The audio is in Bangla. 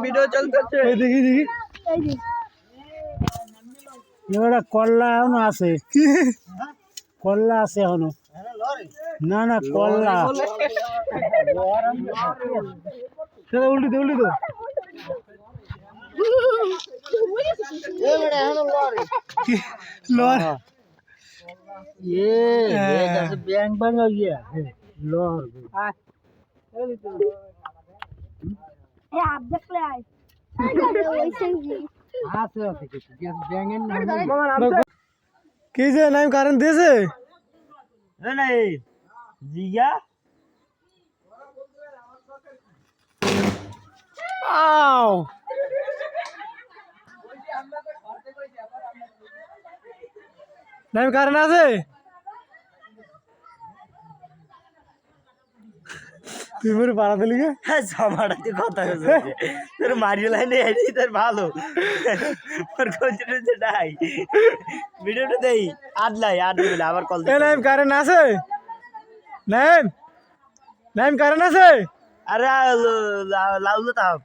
ভিডিও চলতেছে দেখি দেখি কল্লা এখনো আছে কল্লা আছে এখনো না না কল্লা উল্টি তো ব্যাং ভাঙা গিয়া লর কি যে নাম কারণ দিয়েছে জিগা নাম কারণ আছে তুই মরে পাড়া দিলি জমাটাতে কথা হয়েছে তোর মারিও লাইনে এসে তোর ভালো নাই ভিডিওটা দেই আট দিলে আবার কল নাম কারণ আছে নাম কারণ আছে আরে লাউলো তাপ